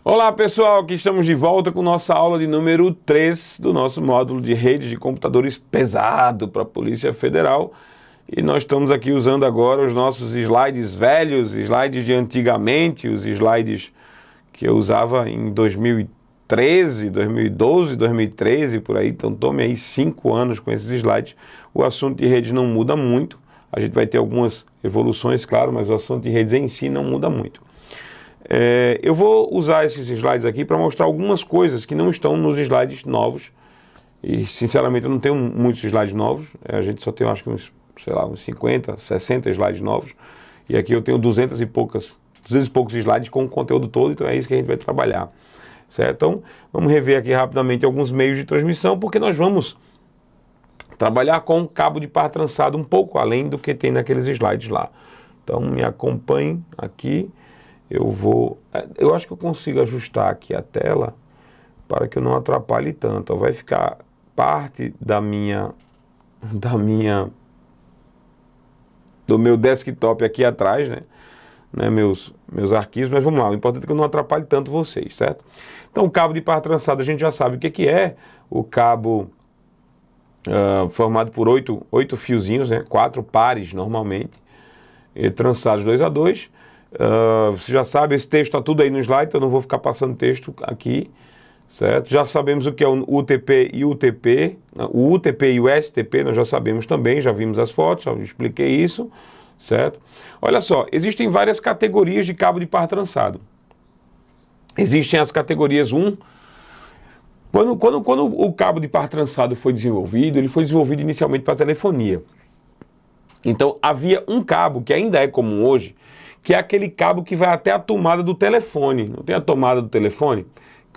Olá pessoal, aqui estamos de volta com nossa aula de número 3 do nosso módulo de redes de computadores pesado para a Polícia Federal. E nós estamos aqui usando agora os nossos slides velhos, slides de antigamente, os slides que eu usava em 2013, 2012, 2013, por aí. Então tome aí 5 anos com esses slides. O assunto de redes não muda muito. A gente vai ter algumas evoluções, claro, mas o assunto de redes em si não muda muito. Eu vou usar esses slides aqui para mostrar algumas coisas que não estão nos slides novos. E, sinceramente, eu não tenho muitos slides novos. A gente só tem, acho que uns 50, 60 slides novos. E aqui eu tenho 200 e poucos slides com o conteúdo todo, então é isso que a gente vai trabalhar. Certo? Então, vamos rever aqui rapidamente alguns meios de transmissão, porque nós vamos trabalhar com cabo de par trançado um pouco além do que tem naqueles slides lá. Então, me acompanhe aqui. Eu acho que eu consigo ajustar aqui a tela para que eu não atrapalhe tanto. Vai ficar parte do meu desktop aqui atrás, né? Meus arquivos, mas vamos lá. O importante é que eu não atrapalhe tanto vocês, certo? Então, o cabo de par trançado, a gente já sabe o que é. O cabo formado por 8 fiozinhos, né? 4 pares normalmente, trançados 2 a 2. Você já sabe, esse texto está tudo aí no slide, então eu não vou ficar passando texto aqui, certo? Já sabemos o que é o UTP e o UTP, o UTP e o STP nós já sabemos também, já vimos as fotos, já expliquei isso, certo? Olha só, existem várias categorias de cabo de par trançado. Existem as categorias 1. Quando o cabo de par trançado foi desenvolvido, ele foi desenvolvido inicialmente para telefonia. Então havia um cabo que ainda é comum hoje, que é aquele cabo que vai até a tomada do telefone. Não tem a tomada do telefone?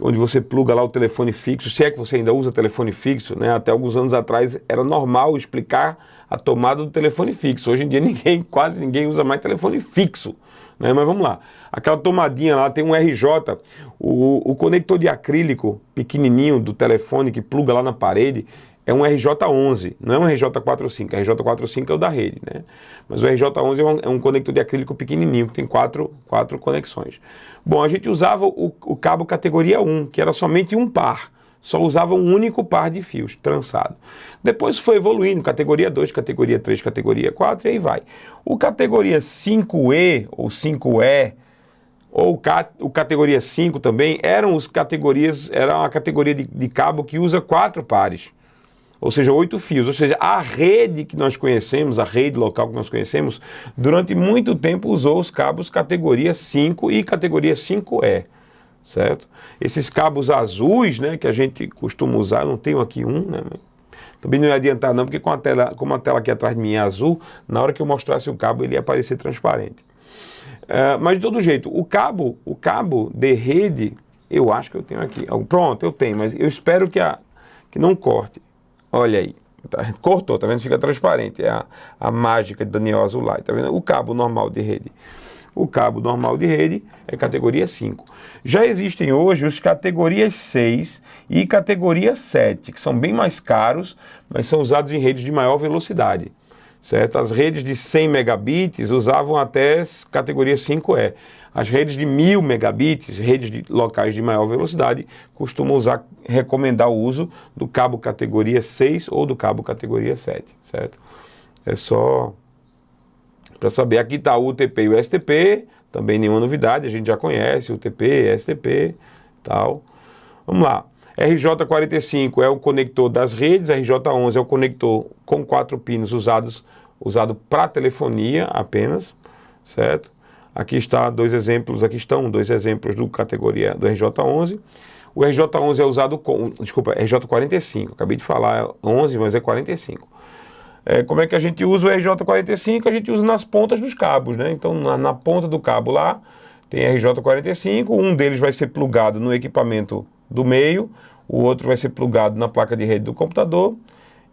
Onde você pluga lá o telefone fixo, se é que você ainda usa telefone fixo, né? Até alguns anos atrás era normal explicar a tomada do telefone fixo. Hoje em dia quase ninguém usa mais telefone fixo, né? Mas vamos lá. Aquela tomadinha lá tem um RJ, o conector de acrílico pequenininho do telefone que pluga lá na parede, é um RJ11, não é um RJ45. RJ45 é o da rede, né? Mas o RJ11 é um conector de acrílico pequenininho, que tem quatro conexões. Bom, a gente usava o cabo categoria 1, que era somente um par. Só usava um único par de fios, trançado. Depois foi evoluindo, categoria 2, categoria 3, categoria 4, e aí vai. O categoria 5E ou 5E, ou o categoria 5 também, era a categoria de cabo que usa 4 pares. Ou seja, 8 fios. Ou seja, a rede que nós conhecemos, a rede local que nós conhecemos, durante muito tempo usou os cabos categoria 5 e categoria 5E, certo? Esses cabos azuis, né, que a gente costuma usar, eu não tenho aqui um, né? Também não ia adiantar não, porque como a tela aqui atrás de mim é azul, na hora que eu mostrasse o cabo, ele ia aparecer transparente. Mas de todo jeito, o cabo de rede, eu acho que eu tenho aqui. Pronto, eu tenho, mas eu espero que não corte. Olha aí, cortou, tá vendo? Fica transparente, é a mágica de Daniel Azulay, tá vendo? O cabo normal de rede. O cabo normal de rede é categoria 5. Já existem hoje os categorias 6 e categoria 7, que são bem mais caros, mas são usados em redes de maior velocidade, certo? As redes de 100 megabits usavam até categoria 5E. As redes de 1000 megabits, redes de locais de maior velocidade, costumam recomendar o uso do cabo categoria 6 ou do cabo categoria 7, certo? É só para saber. Aqui está o UTP e o STP, também nenhuma novidade, a gente já conhece o UTP, STP, tal. Vamos lá. RJ45 é o conector das redes, RJ11 é o conector com 4 pinos usado para telefonia apenas, certo? Aqui estão dois exemplos do categoria do RJ11. O RJ11 é usado RJ45, acabei de falar 11, mas é 45. Como é que a gente usa o RJ45? A gente usa nas pontas dos cabos, né? Então, na ponta do cabo lá, tem RJ45, um deles vai ser plugado no equipamento do meio, o outro vai ser plugado na placa de rede do computador,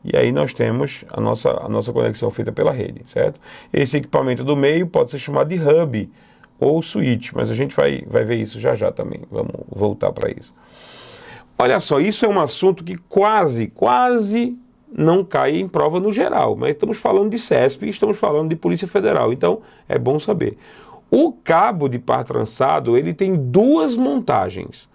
e aí nós temos a nossa conexão feita pela rede, certo? Esse equipamento do meio pode ser chamado de hub ou switch, mas a gente vai ver isso já também. Vamos voltar para isso. Olha só, isso é um assunto que quase não cai em prova no geral, mas estamos falando de CESP e estamos falando de Polícia Federal, então é bom saber. O cabo de par trançado, ele tem duas montagens.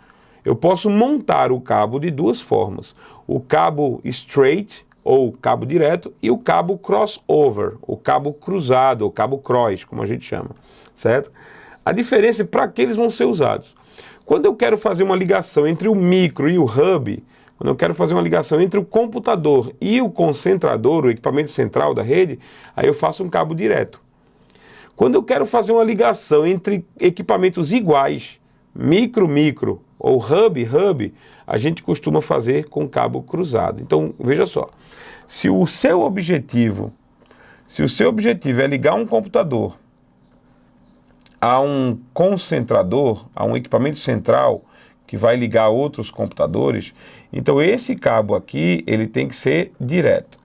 Eu posso montar o cabo de duas formas. O cabo straight, ou cabo direto, e o cabo crossover, o cabo cruzado, o cabo cross, como a gente chama, certo? A diferença é para que eles vão ser usados. Quando eu quero fazer uma ligação entre o micro e o hub, quando eu quero fazer uma ligação entre o computador e o concentrador, o equipamento central da rede, aí eu faço um cabo direto. Quando eu quero fazer uma ligação entre equipamentos iguais, micro ou hub, a gente costuma fazer com cabo cruzado. Então, veja só, se o seu objetivo é ligar um computador a um concentrador, a um equipamento central que vai ligar outros computadores, então esse cabo aqui, ele tem que ser direto.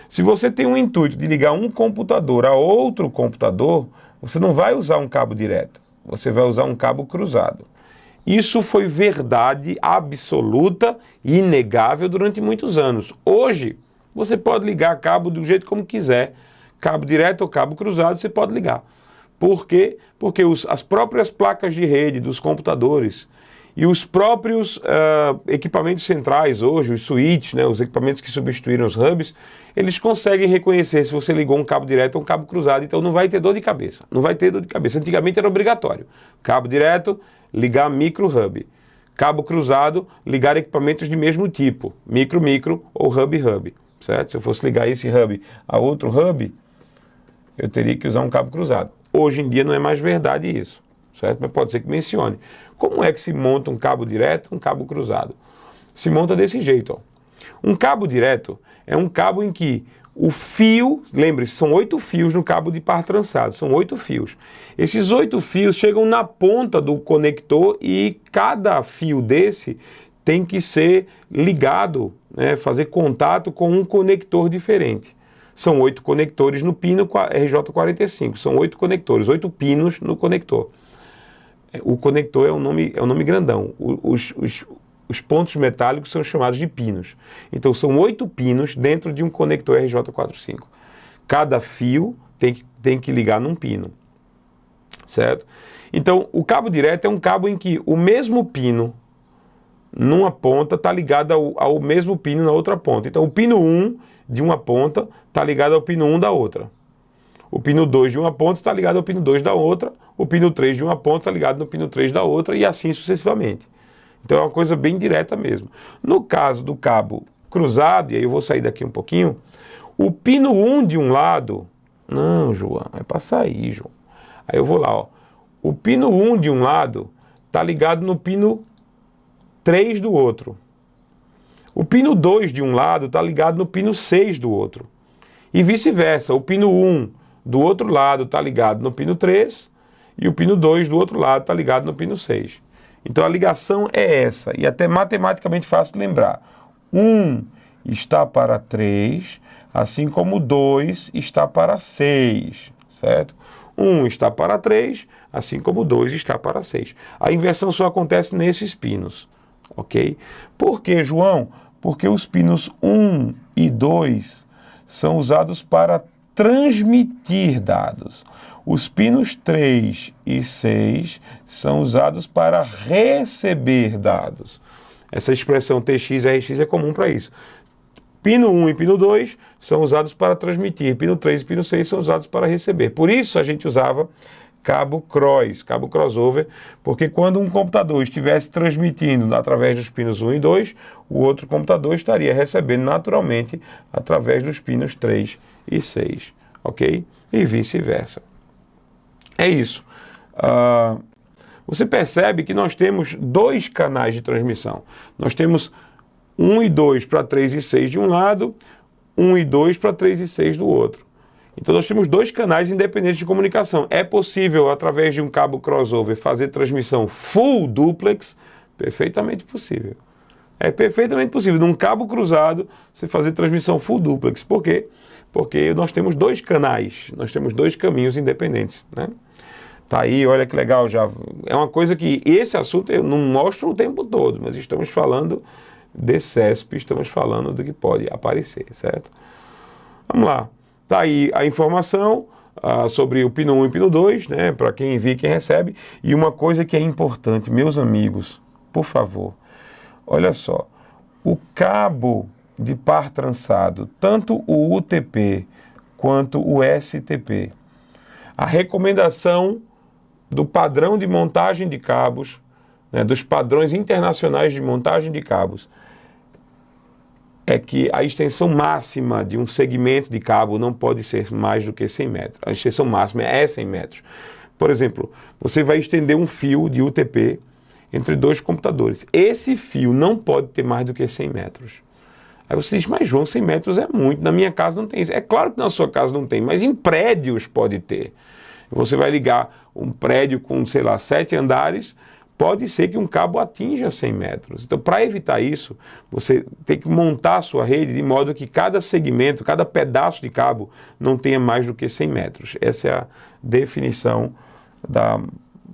Se você tem o intuito de ligar um computador a outro computador, você não vai usar um cabo direto, você vai usar um cabo cruzado. Isso foi verdade absoluta e inegável durante muitos anos. Hoje, você pode ligar cabo do jeito como quiser, cabo direto ou cabo cruzado, você pode ligar. Por quê? Porque as próprias placas de rede dos computadores e os próprios equipamentos centrais hoje, os switches, né, os equipamentos que substituíram os hubs, eles conseguem reconhecer se você ligou um cabo direto ou um cabo cruzado, então não vai ter dor de cabeça. Não vai ter dor de cabeça. Antigamente era obrigatório. Cabo direto, ligar micro hub. Cabo cruzado, ligar equipamentos de mesmo tipo, micro ou hub. Certo? Se eu fosse ligar esse hub a outro hub, eu teria que usar um cabo cruzado. Hoje em dia não é mais verdade isso, certo? Mas pode ser que mencione. Como é que se monta um cabo direto, um cabo cruzado? Se monta desse jeito, ó. Um cabo direto é um cabo em que o fio, lembre-se, são 8 fios no cabo de par trançado, são 8 fios. Esses 8 fios chegam na ponta do conector e cada fio desse tem que ser ligado, né, fazer contato com um conector diferente. São 8 conectores no pino RJ45, são 8 conectores, 8 pinos no conector. O conector é um nome grandão, os pontos metálicos são chamados de pinos. Então são 8 pinos dentro de um conector RJ45. Cada fio tem que ligar num pino, certo? Então o cabo direto é um cabo em que o mesmo pino numa ponta está ligado ao mesmo pino na outra ponta. Então o pino 1 de uma ponta está ligado ao pino 1 da outra. O pino 2 de uma ponta está ligado ao pino 2 da outra. O pino 3 de uma ponta está ligado no pino 3 da outra e assim sucessivamente. Então é uma coisa bem direta mesmo. No caso do cabo cruzado, e aí eu vou sair daqui um pouquinho, o pino 1 de um lado... Não, João, é para sair, João. Aí eu vou lá, ó. O pino 1 de um lado está ligado no pino 3 do outro. O pino 2 de um lado está ligado no pino 6 do outro. E vice-versa, o pino 1 do outro lado está ligado no pino 3 e o pino 2 do outro lado está ligado no pino 6. Então a ligação é essa, e até matematicamente fácil de lembrar. 1 está para 3, assim como 2 está para 6, certo? 1 está para 3, assim como 2 está para 6. A inversão só acontece nesses pinos, ok? Por quê, João? Porque os pinos 1 e 2 são usados para transmitir dados. Os pinos 3 e 6 são usados para receber dados. Essa expressão TX, RX é comum para isso. Pino 1 e pino 2 são usados para transmitir. Pino 3 e pino 6 são usados para receber. Por isso a gente usava cabo crossover, porque quando um computador estivesse transmitindo através dos pinos 1 e 2, o outro computador estaria recebendo naturalmente através dos pinos 3 e 6, ok? E vice-versa. É isso. Você percebe que nós temos 2 canais de transmissão. Nós temos 1 e 2 para 3 e 6 de um lado, 1 e 2 para 3 e 6 do outro. Então nós temos 2 canais independentes de comunicação. É possível, através de um cabo crossover, fazer transmissão full duplex? Perfeitamente possível. É perfeitamente possível, num cabo cruzado, você fazer transmissão full duplex. Por quê? Porque nós temos 2 canais, nós temos 2 caminhos independentes, né? Tá aí, olha que legal, já é uma coisa que esse assunto eu não mostro o tempo todo, mas estamos falando de CESP, estamos falando do que pode aparecer, certo? Vamos lá. Tá aí a informação, sobre o pino 1 e pino 2, né, para quem envia e quem recebe. E uma coisa que é importante, meus amigos, por favor, olha só, o cabo de par trançado, tanto o UTP quanto o STP, a recomendação do padrão de montagem de cabos, né, dos padrões internacionais de montagem de cabos, é que a extensão máxima de um segmento de cabo não pode ser mais do que 100 metros. A extensão máxima é 100 metros. Por exemplo, você vai estender um fio de UTP entre dois computadores. Esse fio não pode ter mais do que 100 metros. Aí você diz, mas João, 100 metros é muito, na minha casa não tem isso. É claro que na sua casa não tem, mas em prédios pode ter. Você vai ligar um prédio com, sei lá, 7 andares, pode ser que um cabo atinja 100 metros. Então, para evitar isso, você tem que montar a sua rede de modo que cada segmento, cada pedaço de cabo não tenha mais do que 100 metros. Essa é a definição da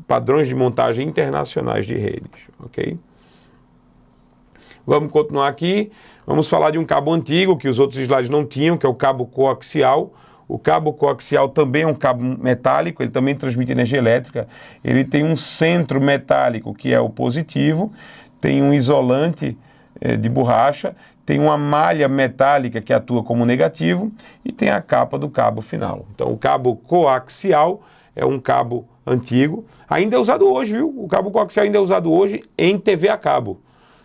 padrões de montagem internacionais de redes, ok? Vamos continuar aqui. Vamos falar de um cabo antigo que os outros slides não tinham, que é o cabo coaxial. O cabo coaxial também é um cabo metálico, ele também transmite energia elétrica. Ele tem um centro metálico, que é o positivo, tem um isolante de borracha, tem uma malha metálica que atua como negativo e tem a capa do cabo final. Então, o cabo coaxial é um cabo antigo, ainda é usado hoje, viu? O cabo coaxial ainda é usado hoje em TV a cabo.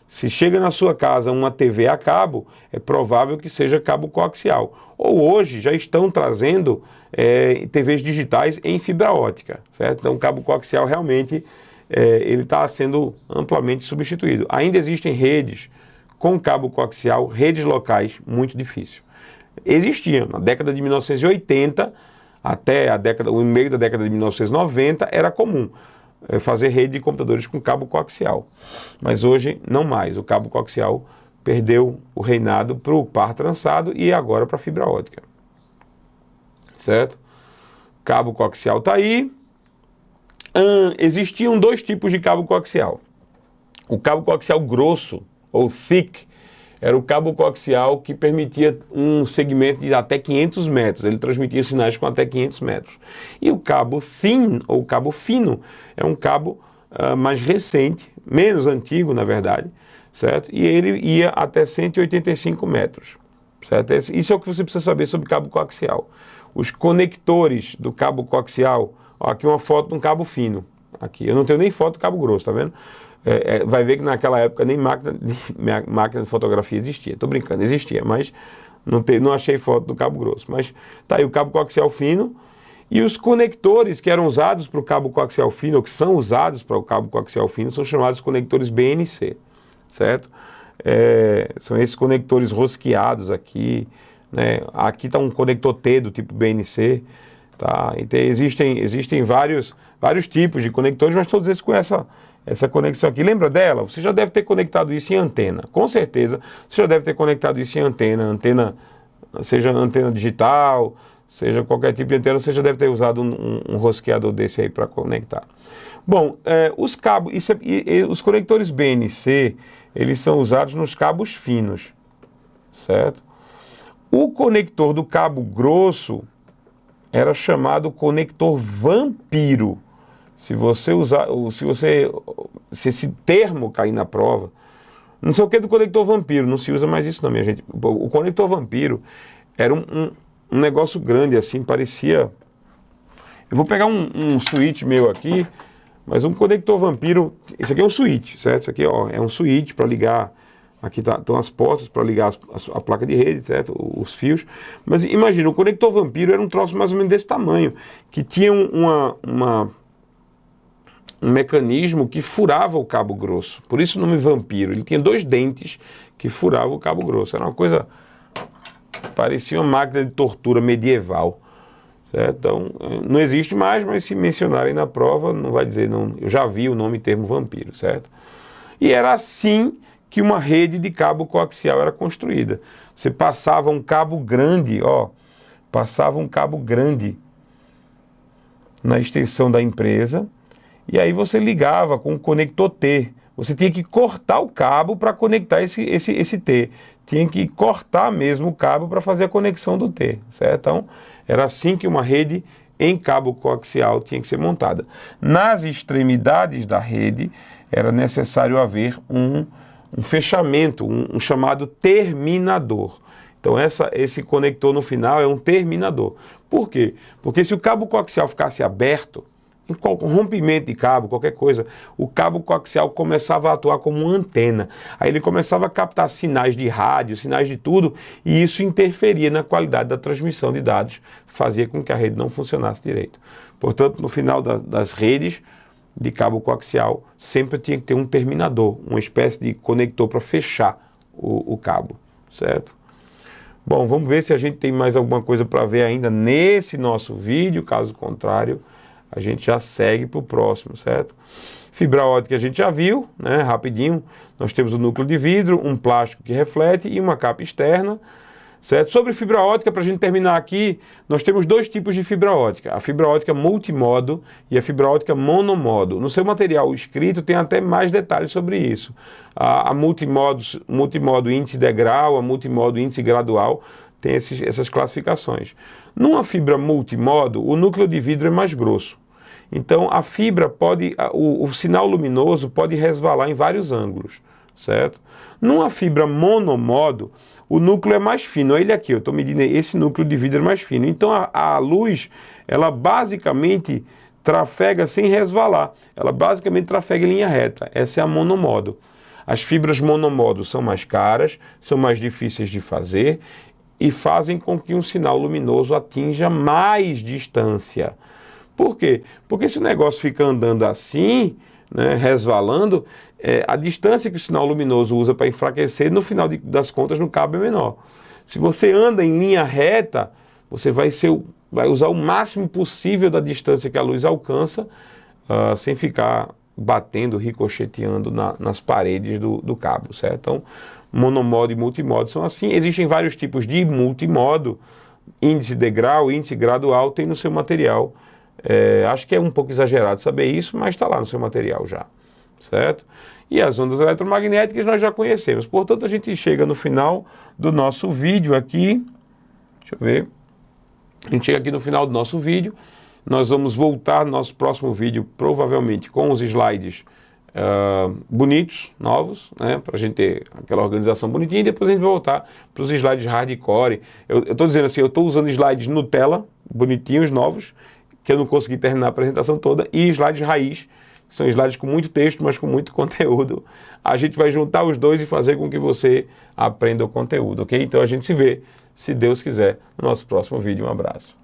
Se chega na sua casa uma TV a cabo, é provável que seja cabo coaxial. Ou hoje já estão trazendo TVs digitais em fibra ótica, certo? Então o cabo coaxial realmente ele está sendo amplamente substituído. Ainda existem redes com cabo coaxial, redes locais, muito difícil. Existiam, na década de 1980 até o meio da década de 1990 era comum fazer rede de computadores com cabo coaxial. Mas hoje não mais. O cabo coaxial perdeu o reinado para o par trançado e agora para a fibra ótica. Certo? Cabo coaxial está aí. Existiam dois tipos de cabo coaxial. O cabo coaxial grosso, ou thick, era o cabo coaxial que permitia um segmento de até 500 metros. Ele transmitia sinais com até 500 metros. E o cabo thin, ou cabo fino, é um cabo mais recente, menos antigo, na verdade, certo? E ele ia até 185 metros, certo? Isso é o que você precisa saber sobre cabo coaxial. Os conectores do cabo coaxial, ó, aqui uma foto de um cabo fino. Aqui, eu não tenho nem foto do cabo grosso, tá vendo? Vai ver que naquela época nem máquina de fotografia existia. Estou brincando, existia, mas não achei foto do cabo grosso. Mas tá aí o cabo coaxial fino e os conectores que eram usados para o cabo coaxial fino, ou que são usados para o cabo coaxial fino, são chamados conectores BNC, certo? São esses conectores rosqueados aqui, né? Aqui está um conector T do tipo BNC, tá? Então, existem vários tipos de conectores, mas todos eles com essa conexão aqui. Lembra dela? Você já deve ter conectado isso em antena. Com certeza, você já deve ter conectado isso em antena, seja antena digital, seja qualquer tipo de antena, você já deve ter usado um rosqueador desse aí para conectar. Bom, os cabos, os conectores BNC, eles são usados nos cabos finos, certo? O conector do cabo grosso era chamado conector vampiro. Se esse termo cair na prova, não sei o que do conector vampiro, não se usa mais isso não, minha gente. O conector vampiro era um negócio grande assim, parecia... Eu vou pegar um switch meu aqui, mas um conector vampiro, esse aqui é um switch, certo? Isso aqui, ó, é um switch para ligar, aqui estão as portas para ligar a placa de rede, certo? Os fios. Mas imagina, o conector vampiro era um troço mais ou menos desse tamanho, que tinha um mecanismo que furava o cabo grosso. Por isso o nome vampiro. Ele tinha 2 dentes que furavam o cabo grosso. Era uma coisa... parecia uma máquina de tortura medieval. Certo? Então, não existe mais, mas se mencionarem na prova, não vai dizer... não. Eu já vi o nome termo vampiro, certo? E era assim que uma rede de cabo coaxial era construída. Você passava um cabo grande, ó... passava um cabo grande na extensão da empresa... E aí você ligava com o conector T. Você tinha que cortar o cabo para conectar esse T. Tinha que cortar mesmo o cabo para fazer a conexão do T, certo? Então, era assim que uma rede em cabo coaxial tinha que ser montada. Nas extremidades da rede, era necessário haver um fechamento, um chamado terminador. Então esse conector no final é um terminador. Por quê? Porque se o cabo coaxial ficasse aberto, em qualquer rompimento de cabo, qualquer coisa, o cabo coaxial começava a atuar como uma antena. Aí ele começava a captar sinais de rádio, sinais de tudo, e isso interferia na qualidade da transmissão de dados, fazia com que a rede não funcionasse direito. Portanto, no final das redes de cabo coaxial, sempre tinha que ter um terminador, uma espécie de conector para fechar o cabo, certo? Bom, vamos ver se a gente tem mais alguma coisa para ver ainda nesse nosso vídeo, caso contrário, a gente já segue para o próximo, certo? Fibra ótica a gente já viu, né? Rapidinho, nós temos o núcleo de vidro, um plástico que reflete e uma capa externa, certo? Sobre fibra ótica, para a gente terminar aqui, nós temos dois tipos de fibra ótica, a fibra ótica multimodo e a fibra ótica monomodo. No seu material escrito tem até mais detalhes sobre isso. A multimodo índice degrau, a multimodo índice gradual, tem essas classificações. Numa fibra multimodo, o núcleo de vidro é mais grosso. Então a fibra o sinal luminoso pode resvalar em vários ângulos, certo? Numa fibra monomodo, o núcleo é mais fino. Ele aqui, eu estou medindo, esse núcleo de vidro é mais fino. Então a luz, ela basicamente trafega sem resvalar. Ela basicamente trafega em linha reta. Essa é a monomodo. As fibras monomodo são mais caras, são mais difíceis de fazer e fazem com que um sinal luminoso atinja mais distância. Por quê? Porque se o negócio fica andando assim, né, resvalando, a distância que o sinal luminoso usa para enfraquecer, no final das contas, no cabo é menor. Se você anda em linha reta, você vai usar o máximo possível da distância que a luz alcança, sem ficar batendo, ricocheteando nas paredes do cabo, certo? Então, monomodo e multimodo são assim. Existem vários tipos de multimodo, índice degrau, índice gradual, tem no seu material. Acho que é um pouco exagerado saber isso, mas está lá no seu material já, certo? E as ondas eletromagnéticas nós já conhecemos. Portanto, a gente chega no final do nosso vídeo aqui. Deixa eu ver. A gente chega aqui no final do nosso vídeo. Nós vamos voltar no nosso próximo vídeo, provavelmente com os slides bonitos, novos, né? Para a gente ter aquela organização bonitinha. E depois a gente vai voltar para os slides hardcore. Eu estou dizendo assim, eu estou usando slides Nutella, bonitinhos, novos, que eu não consegui terminar a apresentação toda, e slides raiz, que são slides com muito texto, mas com muito conteúdo. A gente vai juntar os dois e fazer com que você aprenda o conteúdo, ok? Então a gente se vê, se Deus quiser, no nosso próximo vídeo. Um abraço.